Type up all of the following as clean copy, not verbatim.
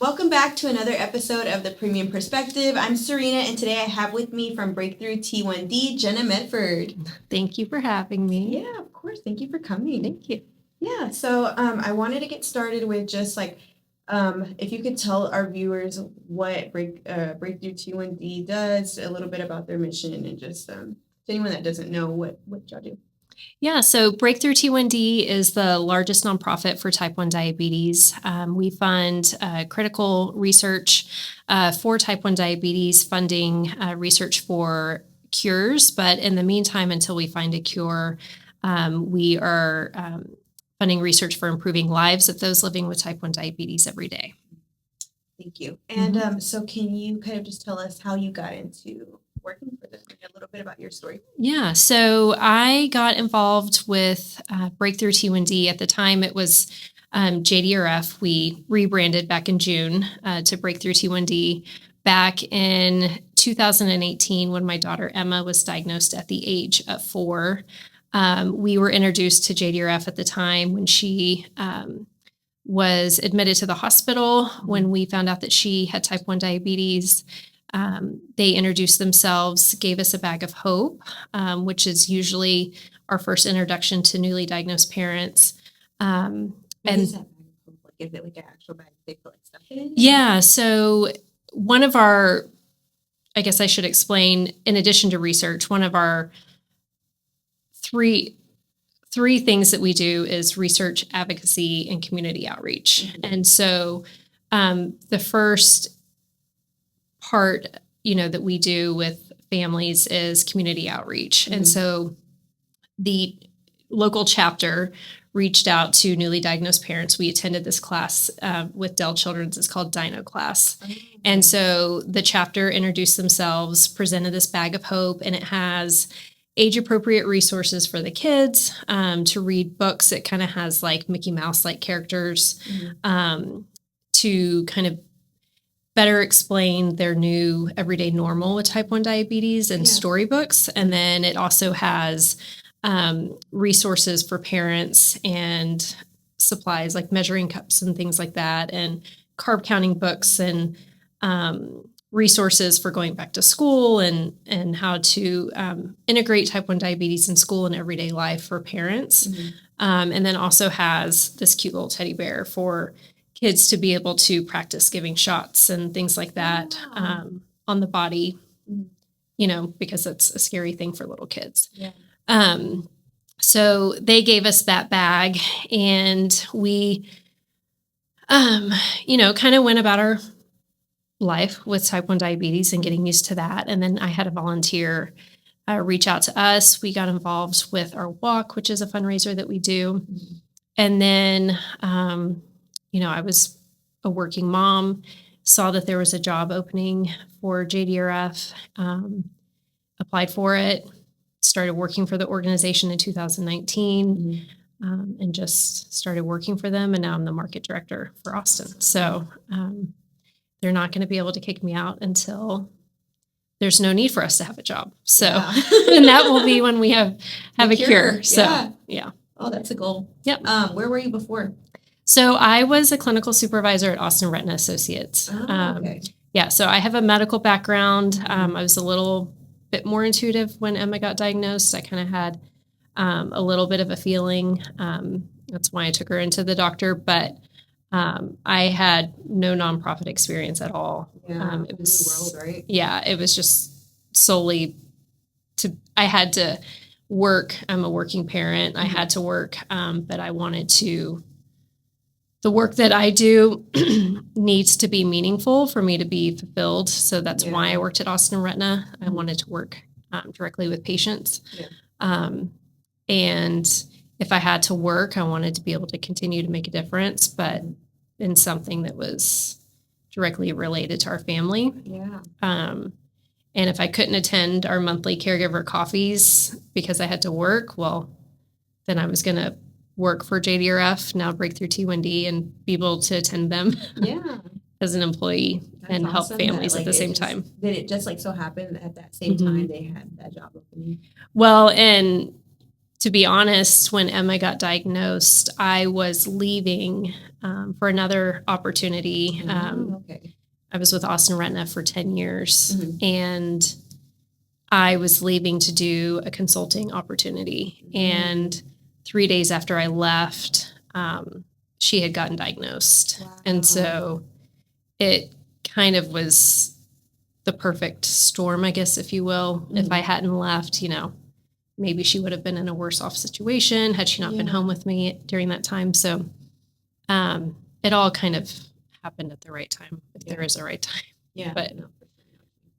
Welcome back to another episode of The Premium Perspective. I'm Serena, and today I have with me from Breakthrough T1D, Jenna Medford. Thank you for having me. Yeah, of course. Thank you for coming. Thank you. Yeah, so I wanted to get started with just if you could tell our viewers what Breakthrough T1D does, a little bit about their mission, and just to anyone that doesn't know what y'all do. Yeah, so Breakthrough T1D is the largest nonprofit for type 1 diabetes. We fund critical research for type 1 diabetes, funding research for cures. But in the meantime, until we find a cure, we are funding research for improving lives of those living with type 1 diabetes every day. Thank you. And so can you kind of just tell us how you got into working for them, a little bit about your story? Yeah, so I got involved with Breakthrough T1D. At the time, it was JDRF. We rebranded back in June to Breakthrough T1D. Back in 2018, when my daughter Emma was diagnosed at the age of 4, we were introduced to JDRF at the time when she was admitted to the hospital. When we found out that she had type 1 diabetes, they introduced themselves, gave us a bag of hope, which is usually our first introduction to newly diagnosed parents. What is that bag of hope? Like, is it like an actual bag they put like stuff in? Yeah, so one of our, I guess I should explain, in addition to research, one of our three things that we do is research, advocacy, and community outreach. Mm-hmm. And so the first part, that we do with families is community outreach. Mm-hmm. And so the local chapter reached out to newly diagnosed parents. We attended this class with Dell Children's. It's called Dino Class. Mm-hmm. And so the chapter introduced themselves, presented this bag of hope, and it has age-appropriate resources for the kids to read books. It kind of has like Mickey Mouse-like characters to kind of better explain their new everyday normal with type 1 diabetes and storybooks. And then it also has resources for parents and supplies like measuring cups and things like that, and carb counting books, and resources for going back to school and how to integrate type 1 diabetes in school and everyday life for parents. Mm-hmm. And then also has this cute little teddy bear for kids to be able to practice giving shots and things like that on the body, because it's a scary thing for little kids. Yeah. So they gave us that bag, and we, kind of went about our life with type 1 diabetes and getting used to that. And then I had a volunteer reach out to us. We got involved with our walk, which is a fundraiser that we do. Mm-hmm. And then, I was a working mom, saw that there was a job opening for JDRF, applied for it, started working for the organization in 2019, and just started working for them. And now I'm the market director for Austin. So they're not going to be able to kick me out until there's no need for us to have a job. So, and that will be when we have a cure. So, yeah. Oh, that's a goal. Yep. Where were you before? So I was a clinical supervisor at Austin Retina Associates. Oh, okay. So I have a medical background. I was a little bit more intuitive when Emma got diagnosed. I kind of had a little bit of a feeling. That's why I took her into the doctor. But I had no nonprofit experience at all. Yeah, it was the world, right? Yeah, it was just solely I had to work. I'm a working parent. I had to work, but I wanted to. The work that I do needs to be meaningful for me to be fulfilled. So that's why I worked at Austin Retina. I wanted to work directly with patients. Yeah. And if I had to work, I wanted to be able to continue to make a difference, but in something that was directly related to our family. Yeah. And if I couldn't attend our monthly caregiver coffees because I had to work, well, then I was going to work for JDRF, now Breakthrough T1D, and be able to attend them as an employee. That's and awesome. Help families at the same time. Did it just so happen at that same time they had that job opening? Well, and to be honest, when Emma got diagnosed, I was leaving for another opportunity. Okay. I was with Austin Retina for 10 years, Mhm. and I was leaving to do a consulting opportunity. And 3 days after I left, she had gotten diagnosed. Wow. And so it kind of was the perfect storm, I guess, if you will. Mhm. If I hadn't left, maybe she would have been in a worse off situation had she not been home with me during that time. So it all kind of happened at the right time, if there is a right time. Yeah. But no.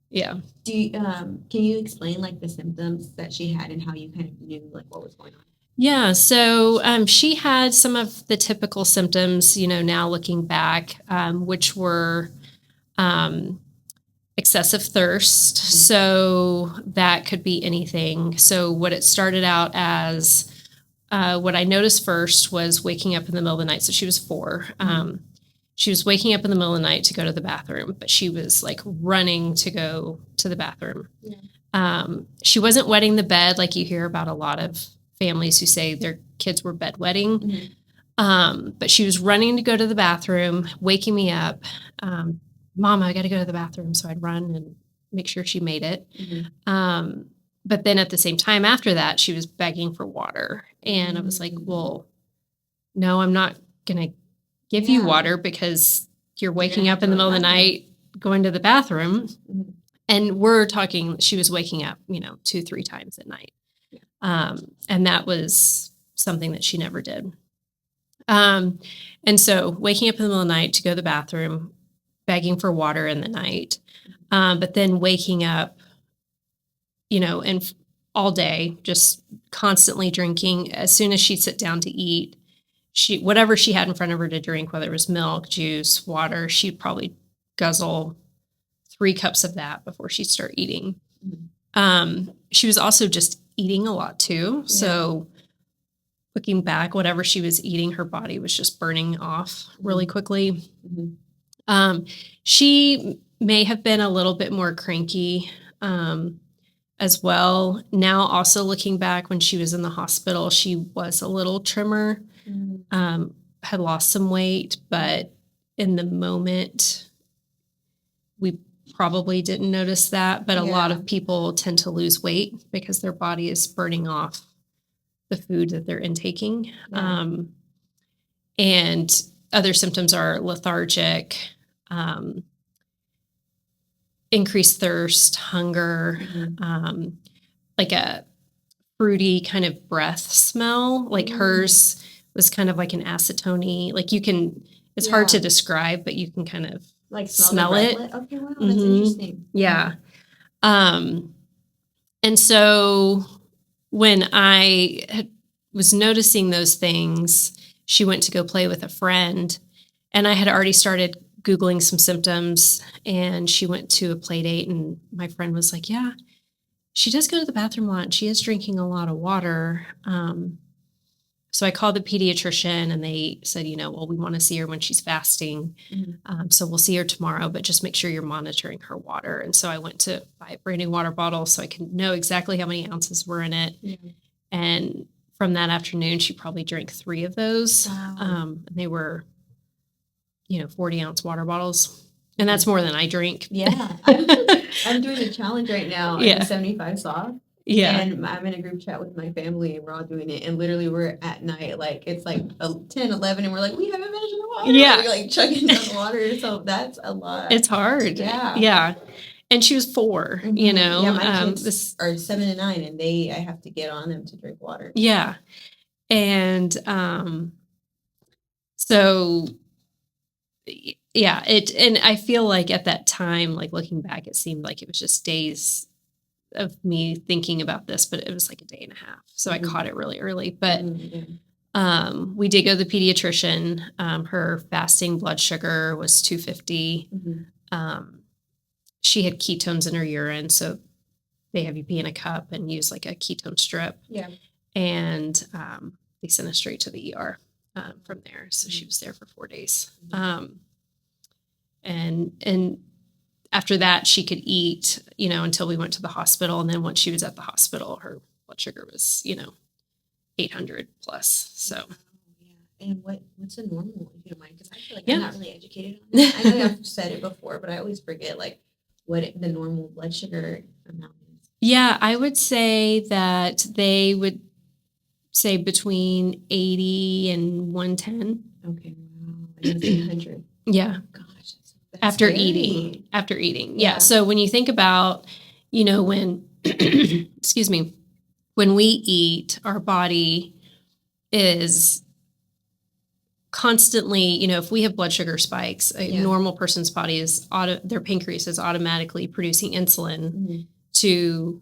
yeah. Do you, can you explain like the symptoms that she had and how you kind of knew like what was going on? Yeah, so she had some of the typical symptoms, now looking back, which were excessive thirst. Mm-hmm. So that could be anything. So what it started out as, what I noticed first was waking up in the middle of the night. So she was 4. She was waking up in the middle of the night to go to the bathroom, but she was like running to go to the bathroom. Yeah. She wasn't wetting the bed like you hear about a lot of families who say their kids were bedwetting. Mm-hmm. But she was running to go to the bathroom, waking me up. Mama, I got to go to the bathroom. So I'd run and make sure she made it. Mm-hmm. But then at the same time after that, she was begging for water. And I was like, well, no, I'm not going to give you water because you're waking up in the middle of the night going to the bathroom. Mm-hmm. And we're talking, she was waking up, 2-3 times at night. Yeah. And that was something that she never did. And so waking up in the middle of the night to go to the bathroom, begging for water in the night, but then waking up, and all day, just constantly drinking. As soon as she'd sit down to eat, whatever she had in front of her to drink, whether it was milk, juice, water, she'd probably guzzle 3 cups of that before she'd start eating. Mm-hmm. She was also just eating a lot too. Yeah. So looking back, whatever she was eating, her body was just burning off really quickly. Mm-hmm. She may have been a little bit more cranky as well. Now, also looking back when she was in the hospital, she was a little trimmer, had lost some weight, but in the moment, we probably didn't notice that. But a lot of people tend to lose weight because their body is burning off the food that they're intaking. Yeah. And other symptoms are lethargic, increased thirst, hunger, mm-hmm. Like a fruity kind of breath smell. Like hers was kind of like an acetone. Like it's hard to describe, but you can kind of like smell it. Okay, wow, that's interesting. Yeah. And so when I was noticing those things, she went to go play with a friend, and I had already started Googling some symptoms, and she went to a play date, and my friend was like, yeah, she does go to the bathroom a lot, and she is drinking a lot of water. So I called the pediatrician, and they said, well, we want to see her when she's fasting. Mm-hmm. So we'll see her tomorrow, but just make sure you're monitoring her water. And so I went to buy a brand new water bottle so I can know exactly how many ounces were in it. Mm-hmm. And from that afternoon, she probably drank 3 of those. Wow. They were, 40-ounce water bottles. And that's more than I drink. Yeah. I'm doing a challenge right now. Yeah. 75 soft. Yeah. And I'm in a group chat with my family, and we're all doing it. And literally we're at night, like it's like 10, 11, and we're like, we haven't finished the water. Yeah. We're like chugging down the water. So that's a lot. It's hard. Yeah. Yeah. And she was 4, mm-hmm. Yeah, my kids are 7 and 9, and I have to get on them to drink water. Yeah. And so yeah, and I feel like at that time, like looking back, it seemed like it was just days of me thinking about this, but it was like a day and a half. So mm-hmm. I caught it really early. But we did go to the pediatrician. Her fasting blood sugar was 250. Mm-hmm. She had ketones in her urine, so they have you pee in a cup and use like a ketone strip. Yeah. And they sent us straight to the ER from there. So she was there for 4 days. And after that, she could eat, until we went to the hospital. And then once she was at the hospital, her blood sugar was, 800 plus. So. Yeah. And what's a normal, if you don't mind? Because I feel like Yeah. I'm not really educated on that. I know I've said it before, but I always forget like what the normal blood sugar amount is. Yeah, I would say that they would say between 80 and 110. Okay, wow. And it's 800. Yeah. Gosh, that's After scary. eating. Yeah. Yeah. So when you think about, when, excuse me, when we eat, our body is constantly, if we have blood sugar spikes, a normal person's body is, their pancreas is automatically producing insulin to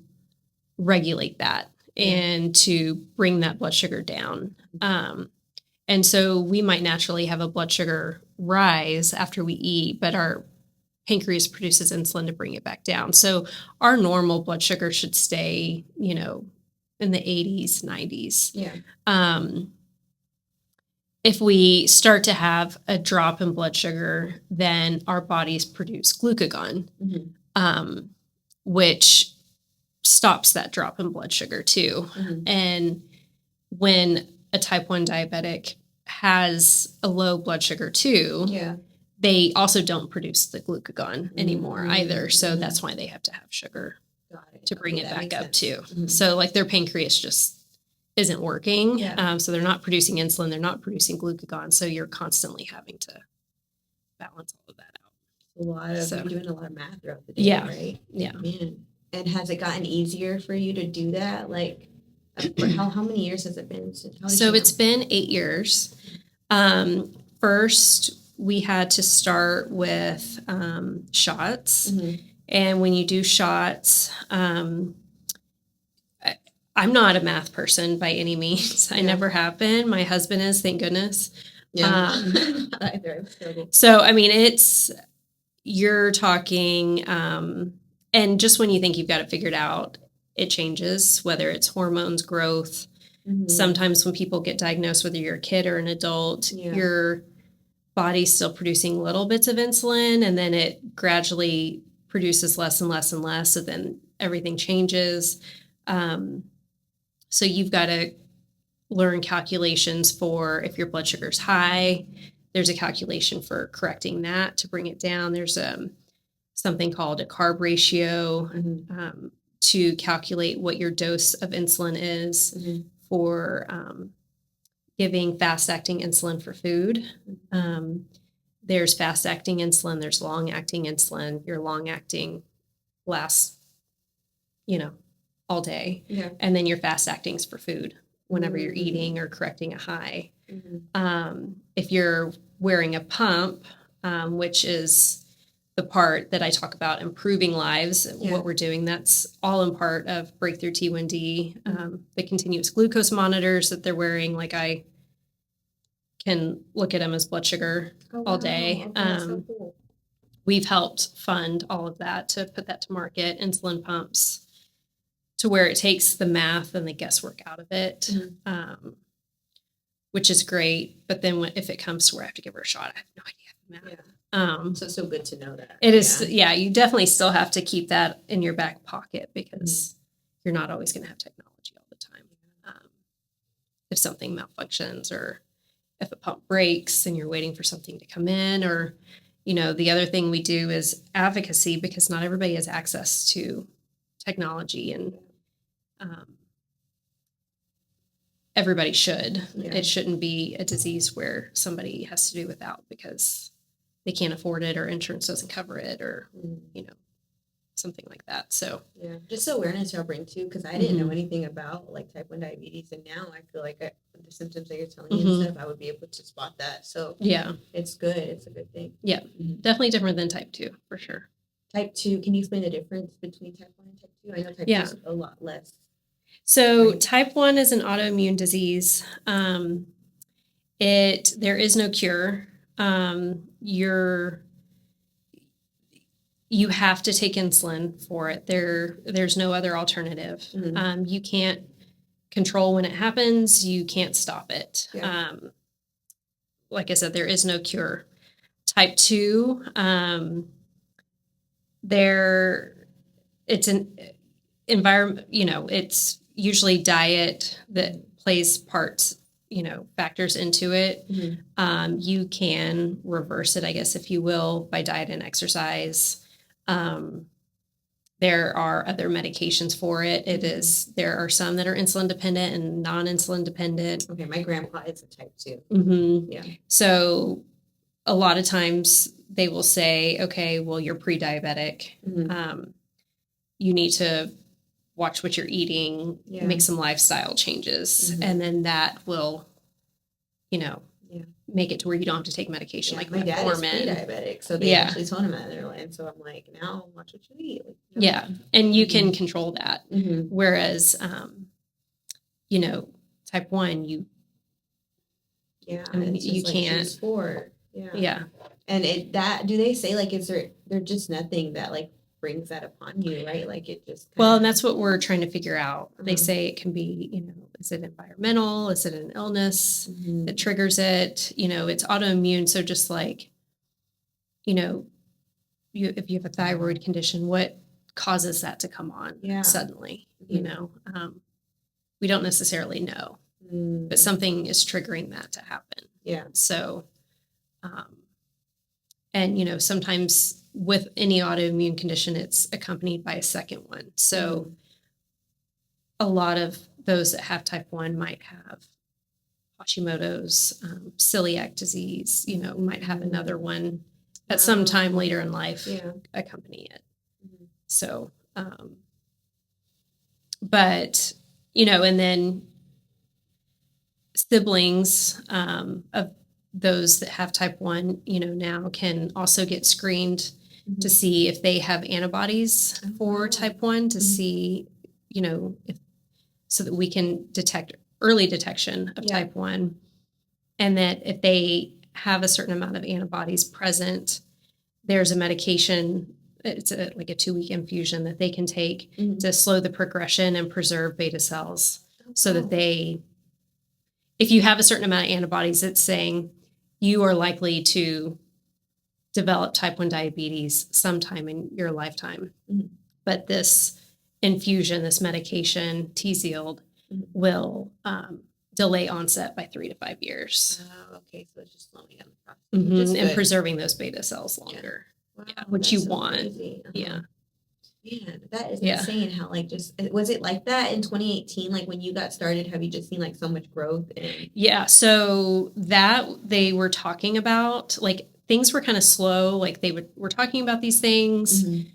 regulate that and to bring that blood sugar down. And so we might naturally have a blood sugar rise after we eat, but our pancreas produces insulin to bring it back down. So our normal blood sugar should stay, in the 80s, 90s. Yeah. If we start to have a drop in blood sugar, then our bodies produce glucagon, which stops that drop in blood sugar too. And when a type 1 diabetic has a low blood sugar too, they also don't produce the glucagon anymore either. So that's why they have to have sugar to bring it back up too. So like their pancreas just isn't working. So they're not producing insulin. They're not producing glucagon. So you're constantly having to balance all of that out. You're doing a lot of math throughout the day, right? Yeah. Man. And has it gotten easier for you to do that? Like, for how many years has it been? So it's been 8 years. First, we had to start with shots. And when you do shots, I'm not a math person by any means. I never have been. My husband is, thank goodness. So, I mean, you're talking, and just when you think you've got it figured out, it changes, whether it's hormones, growth. Sometimes when people get diagnosed, whether you're a kid or an adult, your body's still producing little bits of insulin, and then it gradually produces less and less and less. So then everything changes. So you've got to learn calculations for if your blood sugar's high. There's a calculation for correcting that to bring it down. There's something called a carb ratio to calculate what your dose of insulin is for giving fast-acting insulin for food. There's fast-acting insulin. There's long-acting insulin. Your long-acting lasts, all day. And then your fast-acting is for food whenever you're eating or correcting a high. If you're wearing a pump, which is the part that I talk about improving lives, what we're doing, that's all in part of Breakthrough T1D, the continuous glucose monitors that they're wearing. Like I can look at them as blood sugar all day. So cool. We've helped fund all of that to put that to market, insulin pumps, to where it takes the math and the guesswork out of it, which is great. But then if it comes to where I have to give her a shot, I have no idea the math. So good to know that. It is, you definitely still have to keep that in your back pocket because you're not always going to have technology all the time. If something malfunctions or if a pump breaks and you're waiting for something to come in, or, the other thing we do is advocacy, because not everybody has access to technology, and everybody should. It shouldn't be a disease where somebody has to do without because they can't afford it or insurance doesn't cover it or, something like that. So, just awareness y'all bring too, because I didn't know anything about like type 1 diabetes. And now I feel like the symptoms that you're telling me and stuff, I would be able to spot that. So it's good. It's a good thing. Yeah, definitely different than type 2 for sure. Type 2, can you explain the difference between type 1 and type 2? I know type 2 is a lot less. So type 1 is an autoimmune disease. There is no cure. You have to take insulin for it. There's no other alternative. You can't control when it happens. You can't stop it. Like I said, there is no cure. Type 2, it's an environment, it's usually diet that plays parts, factors into it. Mm-hmm. You can reverse it, I guess, if you will, by diet and exercise. There are other medications for it. There are some that are insulin dependent and non-insulin dependent. Okay, my grandpa is a type 2. Mm-hmm. Yeah. So a lot of times they will say, okay, well, you're pre-diabetic. Mm-hmm. You need to watch what you're eating, Yeah. make some lifestyle changes, Mm-hmm. and then that will, make it to where you don't have to take medication like my dad is pre-diabetic, so they actually told him that. And so I'm like, now watch what you eat. Yeah, and you can control that. Mm-hmm. Whereas, type 1, you can't. Sport. Yeah. And do they say like, is there just nothing that like brings that upon you, right? Like it just and that's what we're trying to figure out. They say it can be, is it environmental? Is it an illness that triggers it? It's autoimmune. So just like, if you have a thyroid condition, what causes that to come on suddenly? We don't necessarily know, but something is triggering that to happen. Yeah. So, and sometimes with any autoimmune condition, it's accompanied by a second one. So a lot of those that have type 1 might have Hashimoto's, celiac disease, might have another one at some time later in life accompany it. Mm-hmm. So, but, and then siblings of those that have type 1, now can also get screened to see if they have antibodies for type 1 to see, so that we can detect early detection of type 1. And that if they have a certain amount of antibodies present, there's a medication, it's like a 2-week infusion that they can take to slow the progression and preserve beta cells so that if you have a certain amount of antibodies, it's saying you are likely to develop type 1 diabetes sometime in your lifetime. Mm-hmm. But this infusion, this medication, Tzield, will delay onset by 3 to 5 years. Oh, okay. So it's just slowing down the process. And preserving those beta cells longer, wow, which you so want. Crazy. Yeah. Man, that is insane how was it like that in 2018? Like when you got started, have you just seen like so much growth? Yeah. So that they were talking about, like things were kind of slow. Like were talking about these things. Mm-hmm.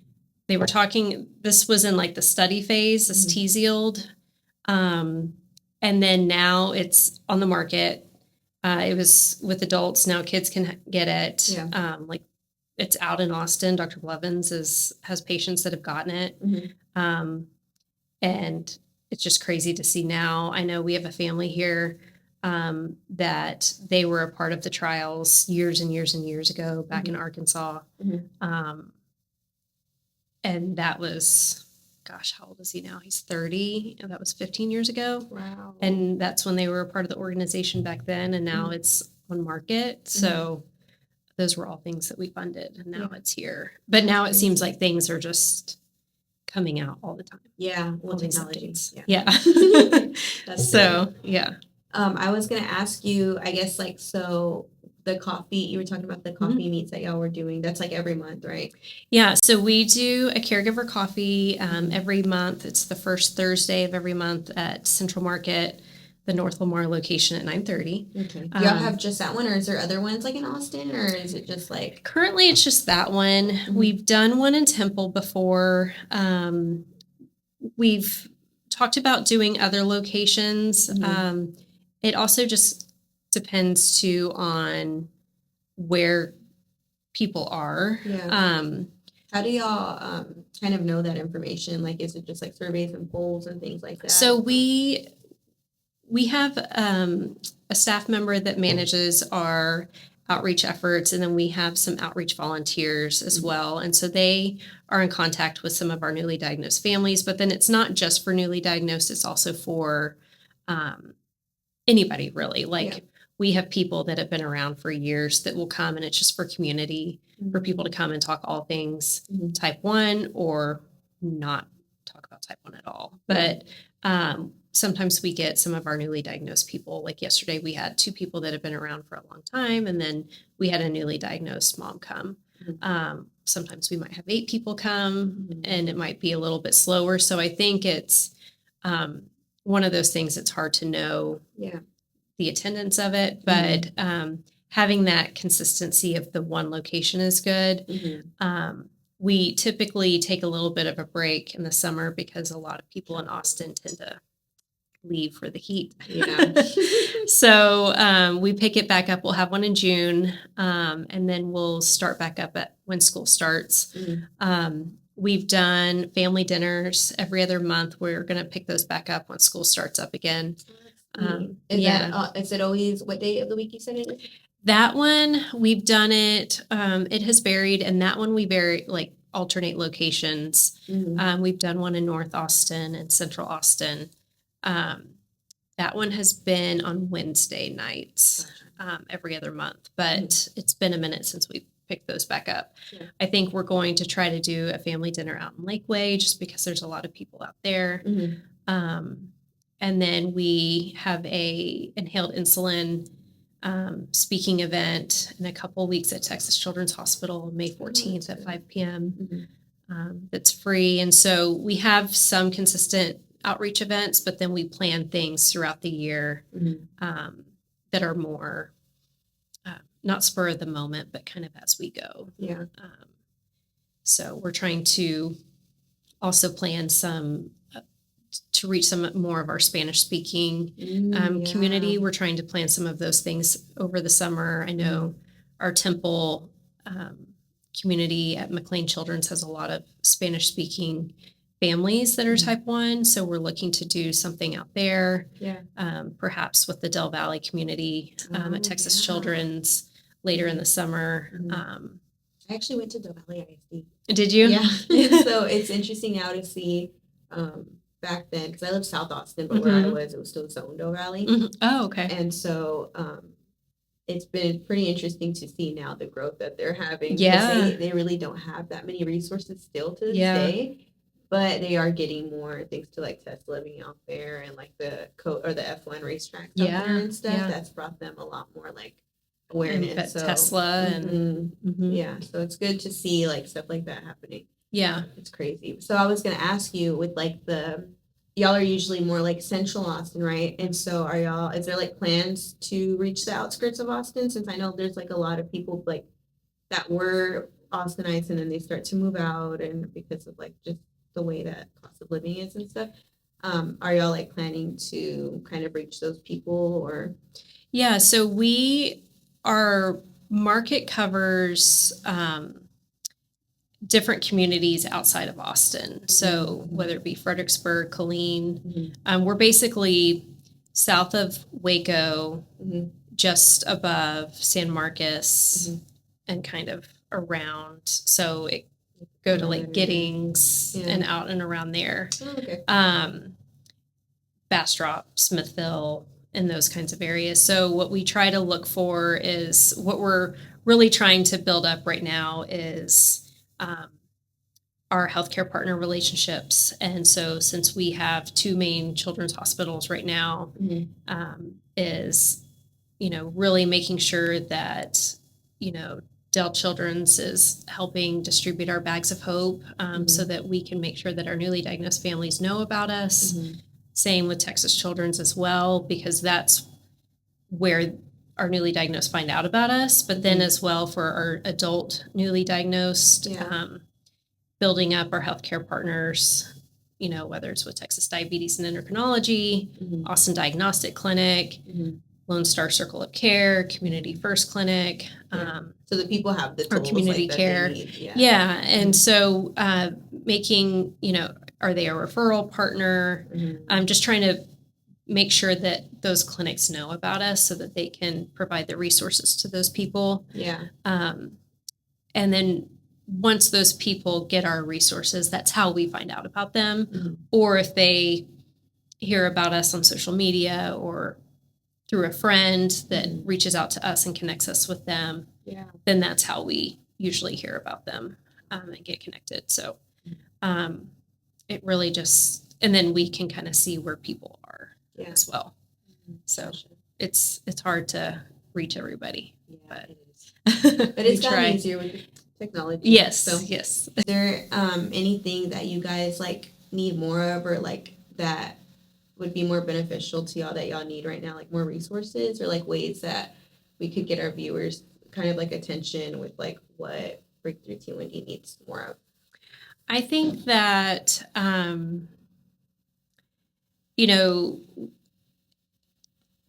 They were talking, this was in like the study phase, this Tzield. And then now it's on the market. It was with adults. Now kids can get it. Yeah. Like it's out in Austin. Dr. Blevins has patients that have gotten it. Mm-hmm. And it's just crazy to see now. I know we have a family here that they were a part of the trials years and years and years ago back in Arkansas. Mm-hmm. And that was, gosh, how old is he now? He's 30. And that was 15 years ago. Wow. And that's when they were a part of the organization back then. And now it's on market. So those were all things that we funded. And now it's here. But now it seems like things are just coming out all the time. Yeah. Well, technology. Yeah. That's so, yeah. I was going to ask you, I guess, like, so the coffee, you were talking about the coffee meets that y'all were doing. That's like every month, right? Yeah. So we do a caregiver coffee every month. It's the first Thursday of every month at Central Market, the North Lamar location at 9:30. Okay. Do y'all have just that one, or is there other ones like in Austin, or is it just like? Currently, it's just that one. Mm-hmm. We've done one in Temple before. We've talked about doing other locations. Mm-hmm. It also just depends too on where people are. Yeah. How do y'all kind of know that information? Like, is it just like surveys and polls and things like that? So we have a staff member that manages our outreach efforts, and then we have some outreach volunteers as well. And so they are in contact with some of our newly diagnosed families, but then it's not just for newly diagnosed, it's also for anybody really. Like we have people that have been around for years that will come, and it's just for community, for people to come and talk all things type 1 or not talk about type 1 at all. But sometimes we get some of our newly diagnosed people. Like yesterday, we had 2 people that have been around for a long time, and then we had a newly diagnosed mom come. Sometimes we might have 8 people come, and it might be a little bit slower. So I think it's one of those things that's hard to know the attendance of it, but having that consistency of the one location is good. We typically take a little bit of a break in the summer because a lot of people in Austin tend to leave for the heat. So we pick it back up. We'll have one in June, and then we'll start back up when school starts. We've done family dinners every other month. We're going to pick those back up when school starts up again. Is it always, what day of the week you said it is? That one, we've done it. It has varied, and that one we alternate locations. We've done one in North Austin and Central Austin. That one has been on Wednesday nights every other month, but it's been a minute since we picked those back up. I think we're going to try to do a family dinner out in Lakeway just because there's a lot of people out there. And then we have a inhaled insulin speaking event in a couple of weeks at Texas Children's Hospital, May 14th at 5 p.m. That's free. And so we have some consistent outreach events, but then we plan things throughout the year that are more not spur of the moment, but kind of as we go. So we're trying to also plan some to reach some more of our Spanish speaking community. We're trying to plan some of those things over the summer. I know our Temple community at McLean Children's has a lot of Spanish speaking families that are type 1. So we're looking to do something out there, perhaps with the Del Valley community at Texas Children's later in the summer. I actually went to Del Valley ISD. Did you? Yeah. So it's interesting now to see back then, because I lived South Austin, but where I was, it was still zoned Del Valley. Oh, okay. And so it's been pretty interesting to see now the growth that they're having. They really don't have that many resources still to this day. But they are getting more thanks to like Tesla being out there and like the F1 racetrack out there and stuff. That's brought them a lot more like awareness. So, Tesla and so it's good to see like stuff like that happening. It's crazy. So I was gonna ask you with like y'all are usually more like central Austin, right? And so is there like plans to reach the outskirts of Austin? Since I know there's like a lot of people like that were Austinites and then they start to move out and because of like just the way that cost of living is and stuff. Are y'all like planning to kind of reach those people or? Yeah, so our market covers different communities outside of Austin. So whether it be Fredericksburg, Killeen, we're basically south of Waco, just above San Marcos and kind of around. So it go to like Giddings and out and around there. Bastrop, Smithville, and those kinds of areas. So what we try to look for is what we're really trying to build up right now is our healthcare partner relationships. And so since we have 2 main children's hospitals right now, is, really making sure that, Del Children's is helping distribute our bags of hope so that we can make sure that our newly diagnosed families know about us. Same with Texas Children's as well, because that's where our newly diagnosed find out about us. But then as well for our adult newly diagnosed, building up our healthcare partners, whether it's with Texas Diabetes and Endocrinology, Austin Diagnostic Clinic, Lone Star Circle of Care, Community First Clinic. So the people have the tools, or community like, care. That they need. And so making, are they a referral partner? I'm just trying to make sure that those clinics know about us so that they can provide the resources to those people. And then once those people get our resources, that's how we find out about them. Or if they hear about us on social media or through a friend that reaches out to us and connects us with them, then that's how we usually hear about them and get connected. So it really just, and then we can kind of see where people are Yeah. as well. So Gotcha. it's hard to reach everybody. Yeah, But it is. But it's we gotten try. easier with the technology. Yes, So, yes. is there anything that you guys like need more of, or like that would be more beneficial to y'all that y'all need right now, like more resources, or like ways that we could get our viewers kind of like attention with like what Breakthrough T1D needs more of? I think that, you know,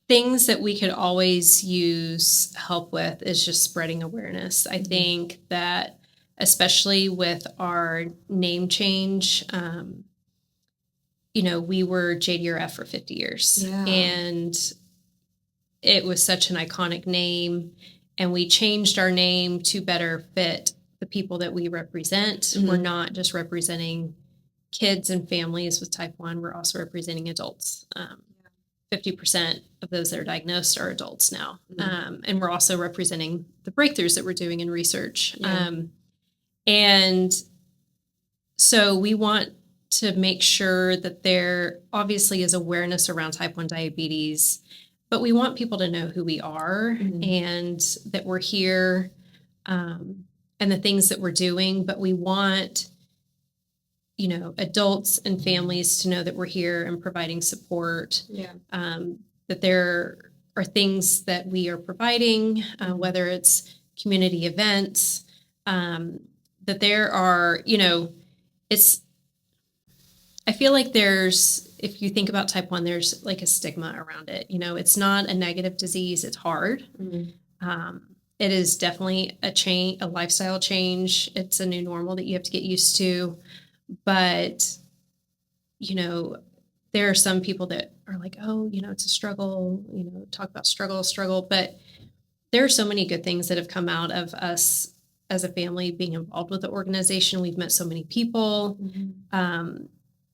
things that we could always use help with is just spreading awareness. I think that especially with our name change, you know, we were JDRF for 50 years. Yeah. And it was such an iconic name. And we changed our name to better fit the people that we represent. Mhm. We're not just representing kids and families with type 1, we're also representing adults. 50% of those that are diagnosed are adults now. And we're also representing the breakthroughs that we're doing in research. Yeah. And so we want to make sure that there obviously is awareness around type 1 diabetes, but we want people to know who we are and that we're here and the things that we're doing, but we want, you know, adults and families to know that we're here and providing support. Yeah. That there are things that we are providing, whether it's community events, that there are, you know, I feel like if you think about type 1, there's like a stigma around it. You know, it's not a negative disease. It's hard. It is definitely a lifestyle change. It's a new normal that you have to get used to. But, you know, there are some people that are like, oh, you know, it's a struggle, you know, talk about struggle. But there are so many good things that have come out of us as a family being involved with the organization. We've met so many people.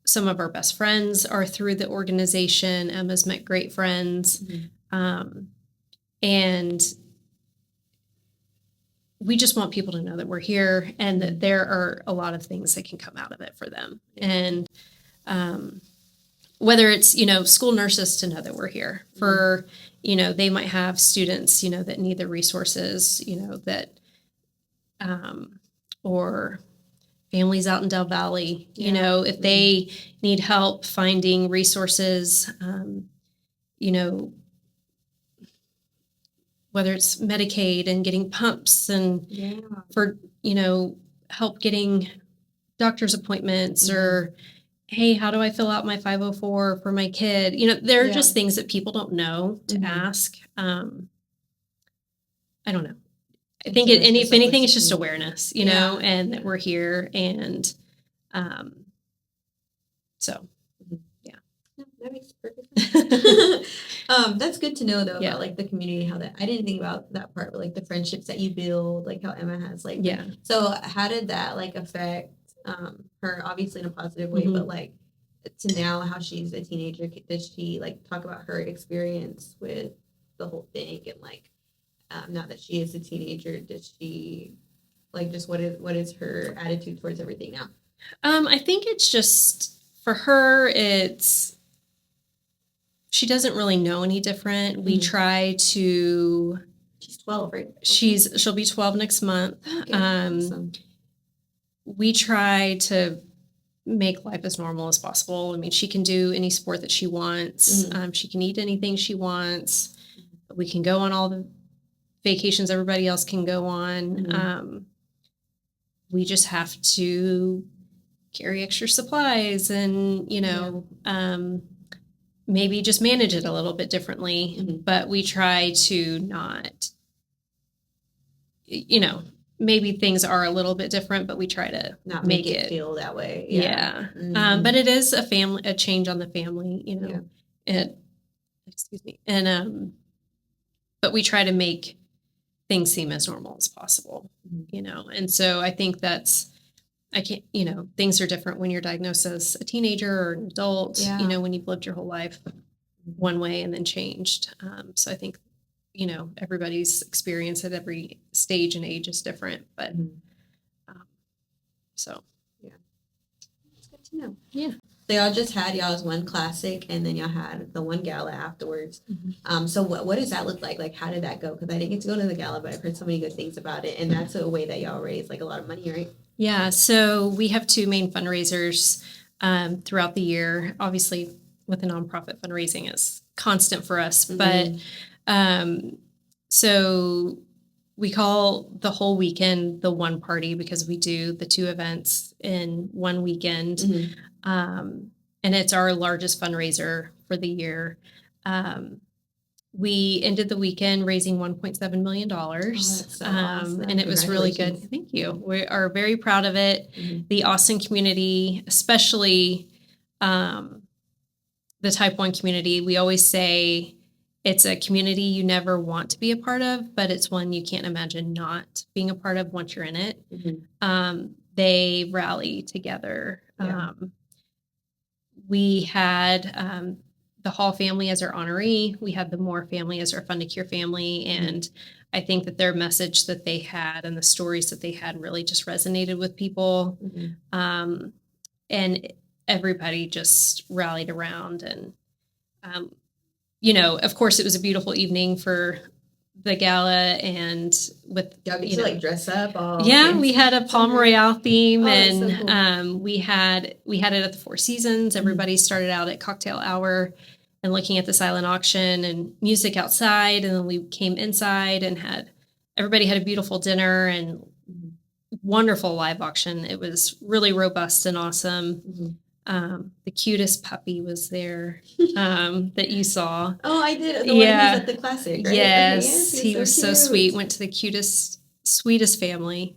Some of our best friends are through the organization. Emma's met great friends. And we just want people to know that we're here and that there are a lot of things that can come out of it for them. And whether it's, you know, school nurses to know that we're here for, you know, they might have students, you know, that need the resources, you know, that, or families out in Del Valley, you know, if they need help finding resources, you know, whether it's Medicaid and getting pumps and for, you know, help getting doctor's appointments or, hey, how do I fill out my 504 for my kid? You know, there are just things that people don't know to ask. I don't know. I think if anything, it's just awareness, you know, and that we're here. And so, yeah. That makes perfect sense. That's good to know though about like the community, how that I didn't think about that part, but like the friendships that you build, like how Emma has like so how did that like affect her obviously in a positive way, but like to now how she's a teenager, does she like talk about her experience with the whole thing and like now that she is a teenager, does she like just what is her attitude towards everything now? I think it's just for her, she doesn't really know any different. We try to. She's 12, right? She'll be 12 next month. Okay, awesome. We try to make life as normal as possible. I mean, she can do any sport that she wants. She can eat anything she wants. We can go on all the vacations everybody else can go on. We just have to carry extra supplies and, you know, maybe just manage it a little bit differently. But we try to not, you know, maybe things are a little bit different, but we try to not make it feel that way. But it is a change on the family, you know, and excuse me. And, but we try to make things seem as normal as possible, you know? And so I think you know, things are different when you're diagnosed as a teenager or an adult, you know, when you've lived your whole life one way and then changed. So I think, you know, everybody's experience at every stage and age is different, but so. Yeah. It's good to know. Yeah. So y'all just had y'all's one classic, and then y'all had the one gala afterwards. So what does that look like? Like, how did that go? Because I didn't get to go to the gala, but I've heard so many good things about it, and that's a way that y'all raise like a lot of money, right? Yeah, so we have two main fundraisers throughout the year. Obviously, with the nonprofit, fundraising is constant for us, but so we call the whole weekend the one party because we do the two events in one weekend. And it's our largest fundraiser for the year. We ended the weekend raising $1.7 million. That's so awesome. And it was really good. Thank you. We are very proud of it. The Austin community, especially the type 1 community, we always say it's a community you never want to be a part of, but it's one you can't imagine not being a part of once you're in it. They rally together. We had the Hall family as our honoree. We had the Moore family as our Fund to Cure family. And I think that their message that they had and the stories that they had really just resonated with people. And everybody just rallied around. And, of course, it was a beautiful evening for the gala, and with y'all get to like dress up all we had a Palm Royale theme, and so cool. we had it at the Four Seasons. Everybody started out at cocktail hour and looking at the silent auction and music outside, and then we came inside and everybody had a beautiful dinner and wonderful live auction. It was really robust and awesome. The cutest puppy was there that you saw. Oh, I did. The one who's at the classic, right? Yes, okay, yes he was so sweet. Went to the sweetest family.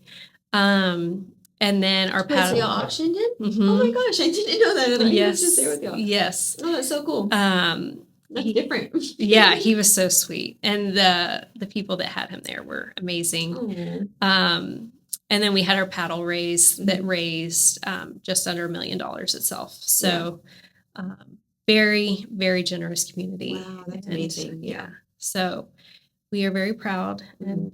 And then our paddle. So y'all auctioned it? Oh my gosh, I didn't know that. I thought he was just there with y'all. Yes. Oh, that's so cool. That's different. Yeah, he was so sweet. And the people that had him there were amazing. And then we had our paddle raise that raised just under $1 million itself. So very, very generous community. Wow, that's amazing. Yeah. So we are very proud, and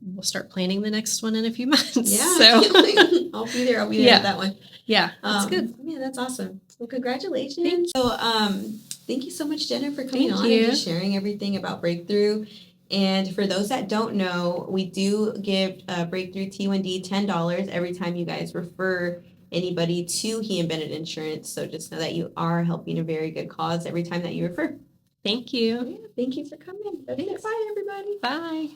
we'll start planning the next one in a few months. Yeah. So I'll be there. At that one. Yeah. That's good. Yeah, that's awesome. Well, congratulations. Thank you. So thank you so much, Jenna, for coming on you. and just sharing everything about Breakthrough. And for those that don't know, we do give Breakthrough T1D $10 every time you guys refer anybody to Heaton Bennett Insurance. So just know that you are helping a very good cause every time that you refer. Thank you. Yeah, thank you for coming. Bye, everybody. Bye.